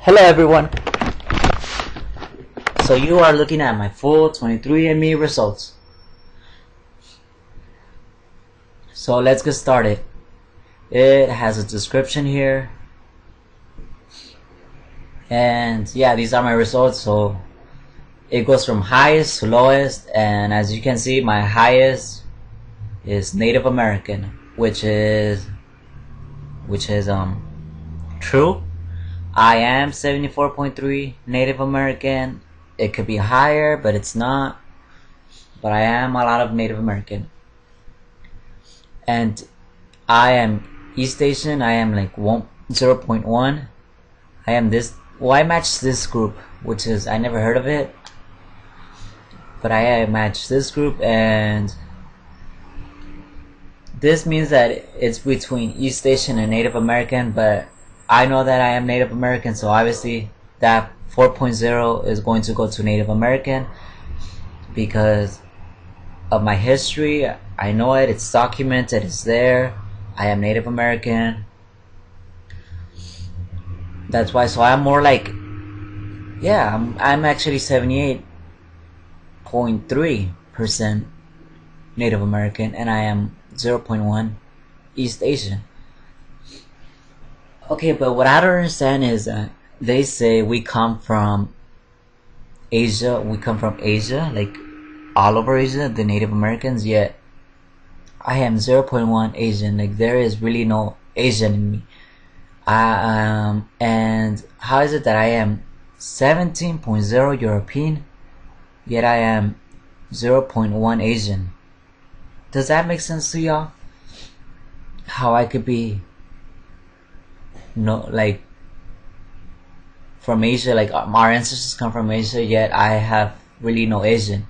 Hello everyone. So you are looking at my full 23andme results. So let's get started. It has a description here. And yeah, these are my results. So it goes from highest to lowest, and as you can see, my highest is Native American, which is true. I am 74.3 Native American. It could be higher, but it's not. But I am a lot of Native American. And I am East Asian. I am like 0.1. I am this. Well, I match this group, which is, I never heard of it. But I match this group, and this means that it's between East Asian and Native American, but I know that I am Native American, so obviously that 4.0 is going to go to Native American because of my history. I know it, it's documented, it's there. I am Native American. That's why, so I'm more like, yeah, I'm actually 78.3% Native American, and I am 0.1 East Asian. Okay, but what I don't understand is that they say we come from Asia, like all over Asia, the Native Americans, yet I am 0.1 Asian. Like, there is really no Asian in me. And how is it that I am 17.0 European, yet I am 0.1 Asian? Does that make sense to y'all? How I could be like from Asia, like our ancestors come from Asia, yet I have really no Asian.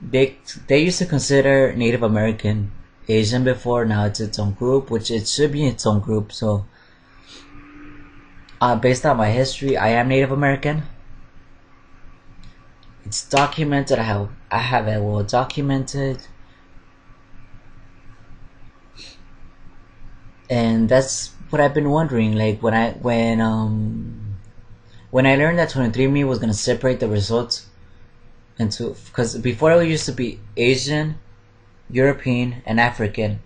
They used to consider Native American Asian before. Now it's its own group, which it should be its own group. So based on my history, I am Native American. It's documented. I have it well documented, and that's what I've been wondering. Like when I learned that 23andme was gonna separate the results into, because before it used to be Asian, European, and African,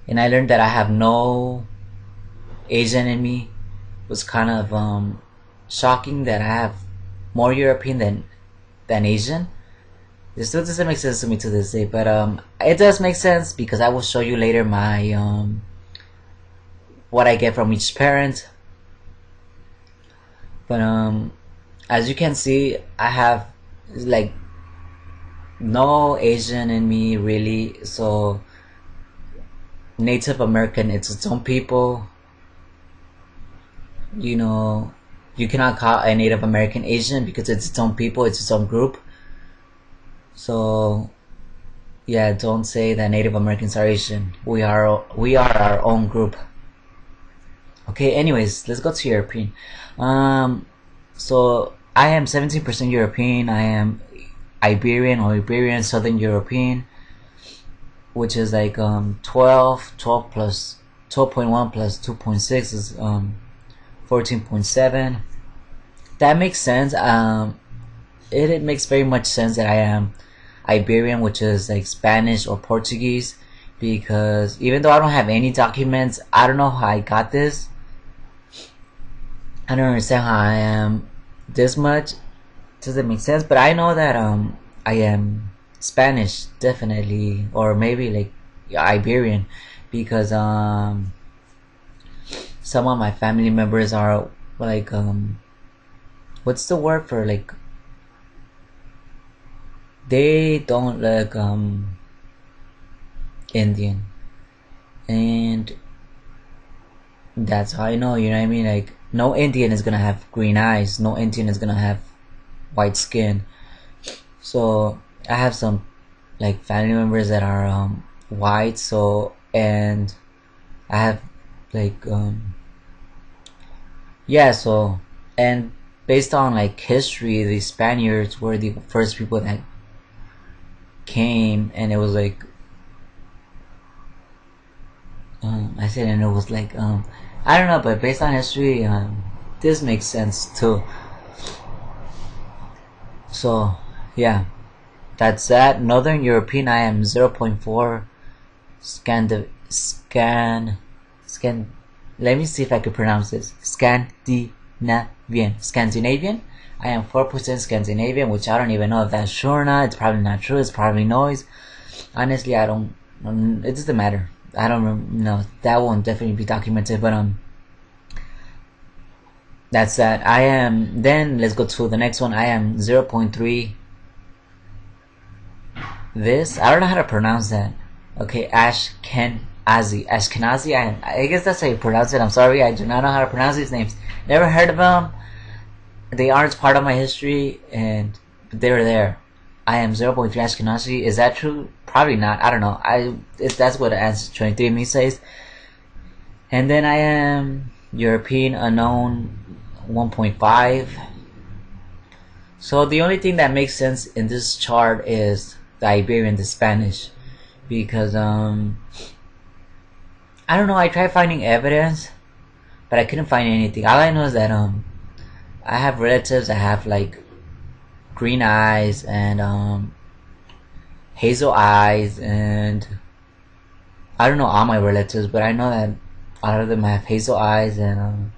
and I learned that I have no Asian in me. It was kind of shocking that I have more European than Asian. This still doesn't make sense to me to this day, but it does make sense because I will show you later my what I get from each parent. But as you can see, I have like no Asian in me really. So Native American, it's its own people. You know, you cannot call a Native American Asian because it's its own people, it's its own group. So yeah, don't say that Native Americans are Asian. We are our own group. Okay, anyways, let's go to European. So I am 17% European. I am Iberian, Southern European, which is like 12.1 plus 2.6 is 14.7. That makes sense. It makes very much sense that I am Iberian, which is like Spanish or Portuguese, because even though I don't have any documents, I don't know how I got this. I don't understand how I am this much. Doesn't make sense, but I know that I am Spanish, definitely, or maybe like Iberian, because some of my family members are like what's the word for, like, they don't look Indian, and that's how I know, you know what I mean? Like, no Indian is gonna have green eyes, no Indian is gonna have white skin. So I have some like family members that are white, so, and I have like yeah, so, and based on like history, the Spaniards were the first people that came, and it was like I said, and it was like I don't know, but based on history, this makes sense too. So yeah, that's that. Northern European, I am 0.4. Let me see if I could pronounce this. Scandinavian. I am 4% Scandinavian, which I don't even know if that's true or not. It's probably not true. It's probably noise. Honestly, I don't. It doesn't matter. I don't know. That won't definitely be documented, but that's that. I am. Then let's go to the next one. I am 0.3. This, I don't know how to pronounce that. Okay, Ashkenazi. I guess that's how you pronounce it. I'm sorry, I do not know how to pronounce these names. Never heard of them. They aren't part of my history, and they were there. I am 0.3 Ashkenazi. Is that true? Probably not. I don't know. That's what Ancestry 23andme says. And then I am European unknown 1.5. So the only thing that makes sense in this chart is the Iberian, the Spanish, because I don't know. I tried finding evidence, but I couldn't find anything. All I know is that I have relatives that have like green eyes and hazel eyes, and I don't know all my relatives, but I know that a lot of them have hazel eyes, and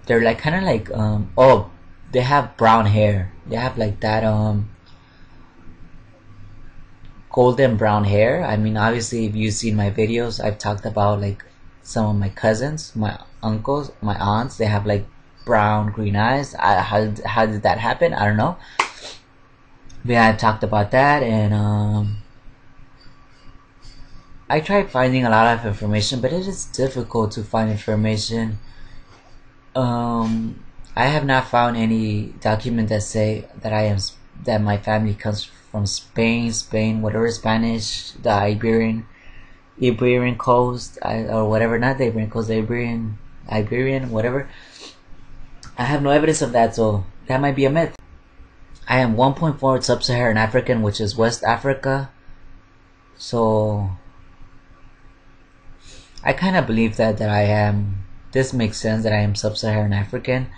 they're like kind of like oh, they have brown hair. They have like that golden brown hair. I mean, obviously, if you've seen my videos, I've talked about like some of my cousins, my uncles, my aunts. They have like brown green eyes. How did that happen? I don't know. But yeah, I've talked about that, and I tried finding a lot of information, but it is difficult to find information. I have not found any document that say that my family comes from Spain, whatever Spanish, the Iberian coast, or whatever, not the Iberian coast, the Iberian, whatever. I have no evidence of that, so that might be a myth. I am 1.4 Sub-Saharan African, which is West Africa. So I kind of believe that I am. This makes sense that I am Sub-Saharan African.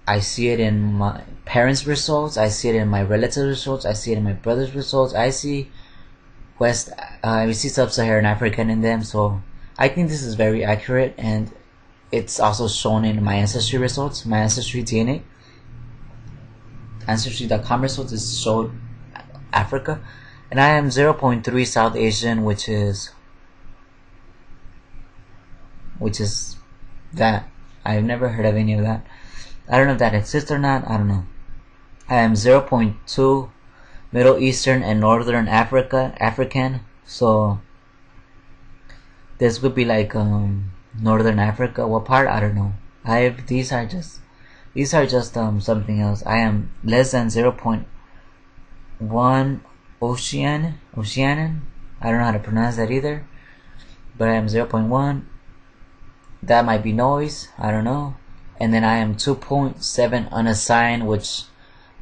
I see it in my parents' results. I see it in my relatives' results. I see it in my brother's results. I see Sub-Saharan African in them. So I think this is very accurate, and it's also shown in my Ancestry results, my Ancestry DNA. Ancestry.com results is showed Africa, and I am 0.3 South Asian, which is that. I've never heard of any of that. I don't know if that exists or not. I don't know. I am 0.2 Middle Eastern and Northern African. So this would be like Northern Africa. What part? I don't know. These are just something else. I am less than 0.1 Oceanian. I don't know how to pronounce that either. But I am 0.1. That might be noise. I don't know. And then I am 2.7 unassigned, which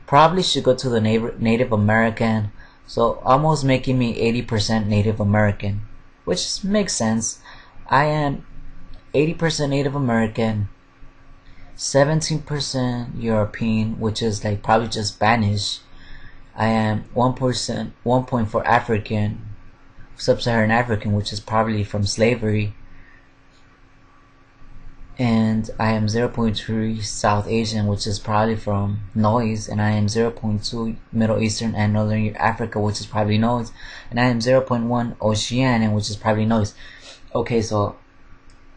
probably should go to the Native American. So almost making me 80% Native American, which makes sense. I am 80% Native American, 17% European, which is like probably just Spanish. I am 1.4 African, Sub-Saharan African, which is probably from slavery. And I am 0.3 South Asian, which is probably from noise. And I am 0.2 Middle Eastern and Northern Africa, which is probably noise. And I am 0.1 Oceanian, which is probably noise. Okay, so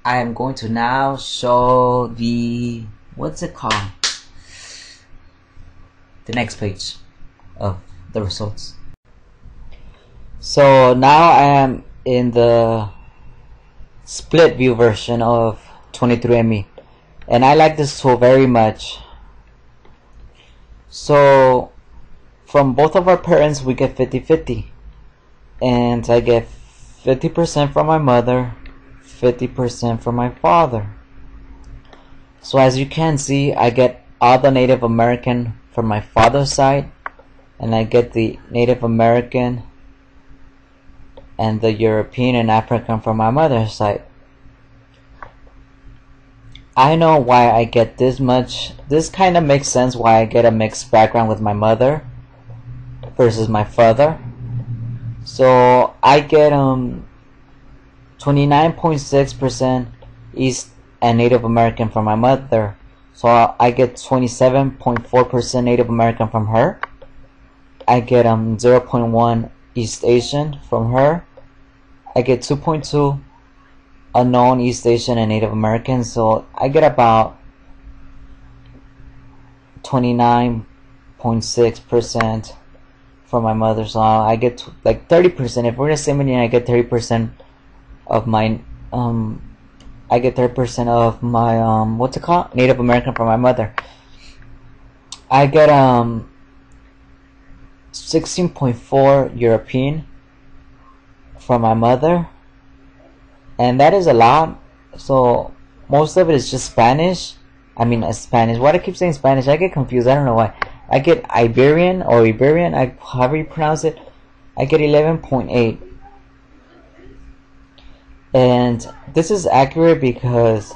I am going to now show the, what's it called? The next page of the results. So now I am in the split view version of 23andme, and I like this tool very much. So from both of our parents we get 50-50, and I get 50% from my mother, 50% from my father. So as you can see, I get all the Native American from my father's side, and I get the Native American and the European and African from my mother's side. I know why I get this much. This kind of makes sense why I get a mixed background with my mother versus my father. So I get 29.6% East and Native American from my mother. So I get 27.4% Native American from her. I get 0.1 East Asian from her. I get 2.2 unknown East Asian and Native American. So I get about 29.6% from my mother. So I get like 30%. If we're the same Indian, I get 30% of my I get 30% of my what's it called? Native American from my mother. I get 16.4 European from my mother, and that is a lot. So most of it is just Spanish. I mean Spanish. Why do I keep saying Spanish? I get confused. I don't know why. I get Iberian or Iberian, however you pronounce it. I get 11.8. And this is accurate because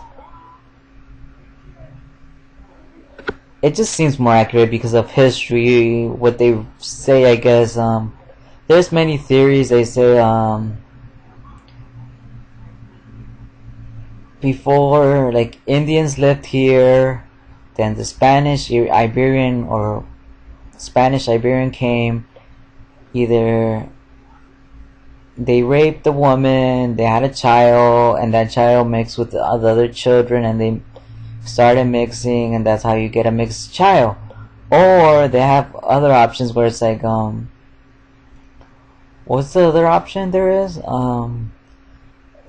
it just seems more accurate because of history, what they say, I guess. There's many theories. They say before, like, Indians lived here, then the Spanish Iberian or Spanish Iberian came. Either they raped the woman, they had a child, and that child mixed with the other children, and they started mixing, and that's how you get a mixed child. Or they have other options where it's like, what's the other option there is?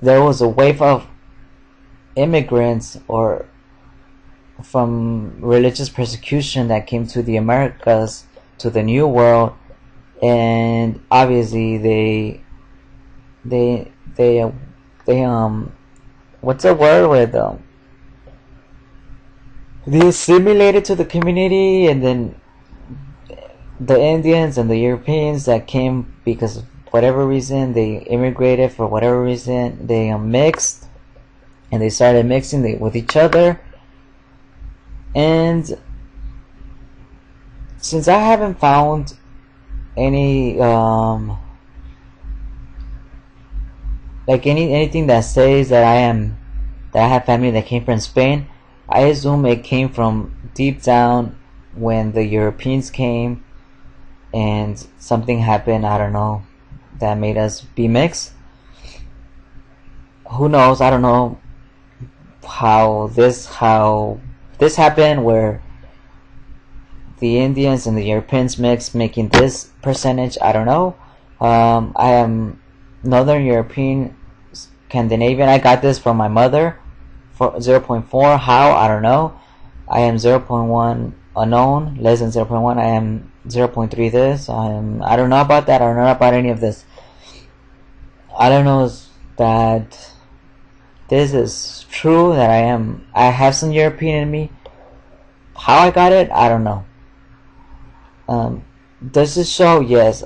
There was a wave of immigrants or from religious persecution that came to the Americas, to the New World, and obviously they what's the word with they assimilated to the community, and then the Indians and the Europeans that came because of whatever reason, they immigrated for whatever reason, they mixed, and they started mixing with each other. And since I haven't found any like anything that says that I have family that came from Spain, I assume it came from deep down when the Europeans came and something happened, I don't know, that made us be mixed. Who knows? I don't know how this happened, where the Indians and the Europeans mixed, making this percentage. I don't know. I am Northern European Scandinavian. I got this from my mother for 0.4. How? I don't know. I am 0.1 unknown, less than 0.1. I am 0.3 this. I don't know about that. I don't know about any of this. I don't know that this is true, that I have some European in me. How I got it, I don't know. Does this show? Yes.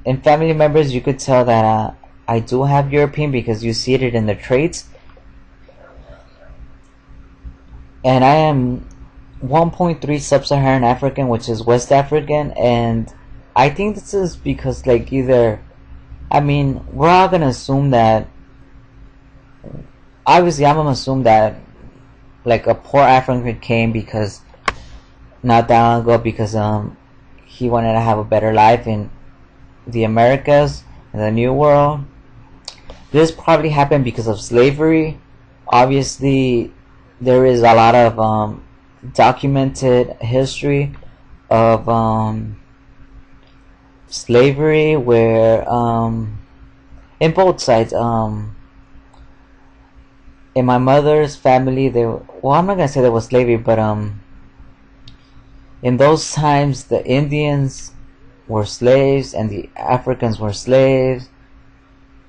In family members, you could tell that I do have European because you see it in the traits. And I am 1.3 sub-Saharan African, which is West African, and I think this is because, like, we're all gonna assume that, obviously I'm gonna assume that, like, a poor African came because, not that long ago, because he wanted to have a better life in the Americas, in the New World. This probably happened because of slavery. Obviously, there is a lot of documented history of slavery where in both sides, in my mother's family, I'm not gonna say there was slavery, but in those times the Indians were slaves and the Africans were slaves.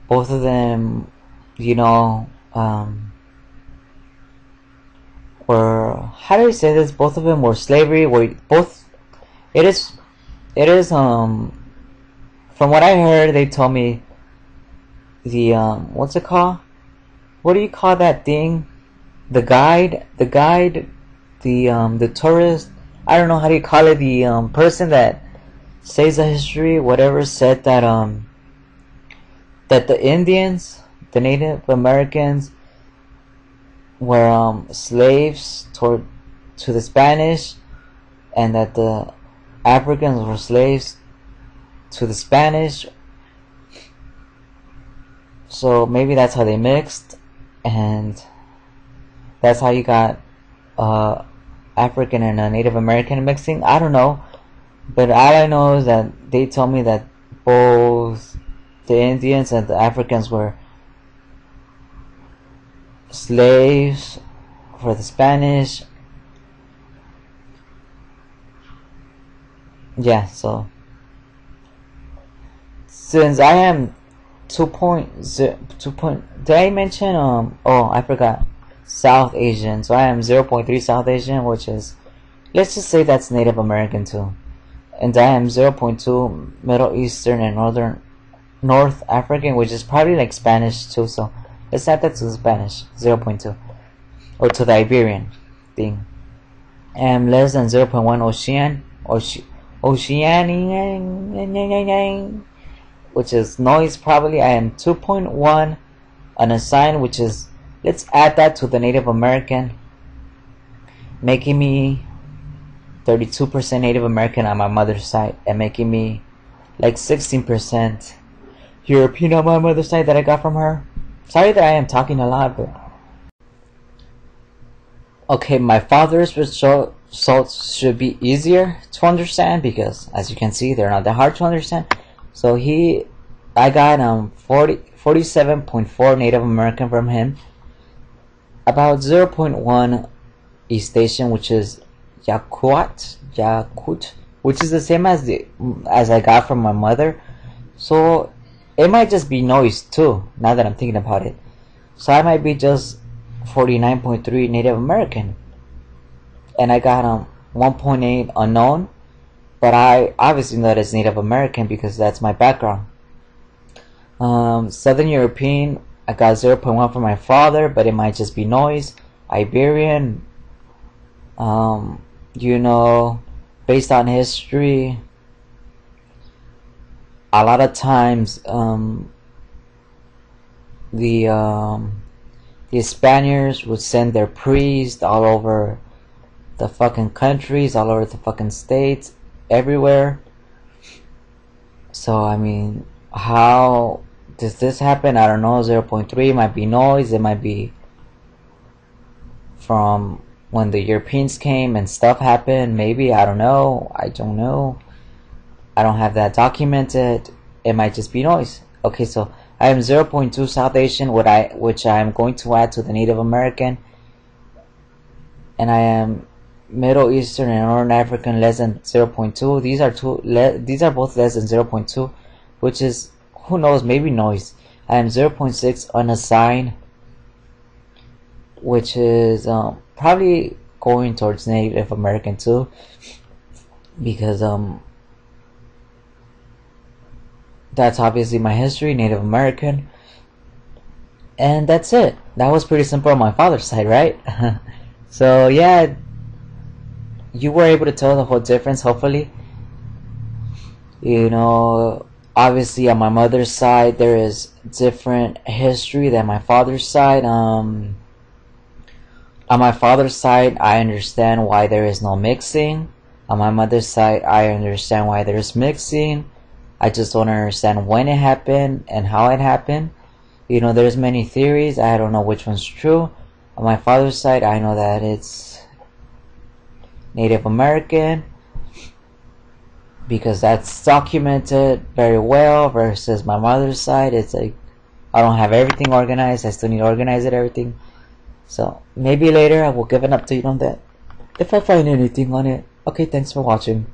Both of them, were, how do you say this? Both of them were slavery. It is from what I heard, they told me the what's it called? What do you call that thing? The guide, the tourist. I don't know how do you call it. The person that says the history, whatever, said that that the Indians, the Native Americans, were slaves to the Spanish, and that the Africans were slaves to the Spanish. So maybe that's how they mixed, and that's how you got African and Native American mixing. I don't know, but all I know is that they told me that both the Indians and the Africans were slaves for the Spanish. Yeah, so since I am 2.0, did I mention oh, I forgot, South Asian. So I am 0.3 South Asian, which is, let's just say that's Native American too. And I am 0.2 Middle Eastern and North African, which is probably like Spanish too. So let's add that to the Spanish, 0.2, or to the Iberian thing. I am less than 0.1 Oceanian, which is noise probably. I am 2.1 unassigned, which is, let's add that to the Native American, making me 32% Native American on my mother's side, and making me like 16% European on my mother's side that I got from her. Sorry that I am talking a lot, but okay, my father's results should be easier to understand because, as you can see, they're not that hard to understand. So I got 47.4 Native American from him, about 0.1 East Asian, which is Yakut, which is the same as I got from my mother. So it might just be noise too, now that I'm thinking about it. So I might be just 49.3 Native American, and I got 1.8 unknown, but I obviously know that it's Native American because that's my background. Southern European, I got 0.1 from my father, but it might just be noise. Iberian, you know, based on history, a lot of times the Spaniards would send their priests all over the fucking countries, all over the fucking states, everywhere. So I mean, how does this happen? I don't know. 0.3 might be noise. It might be from when the Europeans came and stuff happened. Maybe, I don't know. I don't know. I don't have that documented. It might just be noise. Okay, so I am 0.2 South Asian, which I am going to add to the Native American, and I am Middle Eastern and Northern African less than 0.2. These are both less than 0.2, which is, who knows, maybe noise. I am 0.6 unassigned, which is probably going towards Native American too, because that's obviously my history, Native American. And that's it. That was pretty simple on my father's side, right? So yeah, you were able to tell the whole difference, hopefully. You know, obviously on my mother's side there is different history than my father's side. On my father's side, I understand why there is no mixing. On my mother's side, I understand why there is mixing. I just don't understand when it happened and how it happened. You know, there's many theories. I don't know which one's true. On my father's side, I know that it's Native American because that's documented very well, versus my mother's side, it's like I don't have everything organized. I still need to organize it, everything. So maybe later I will give an update on that if I find anything on it. Okay, thanks for watching.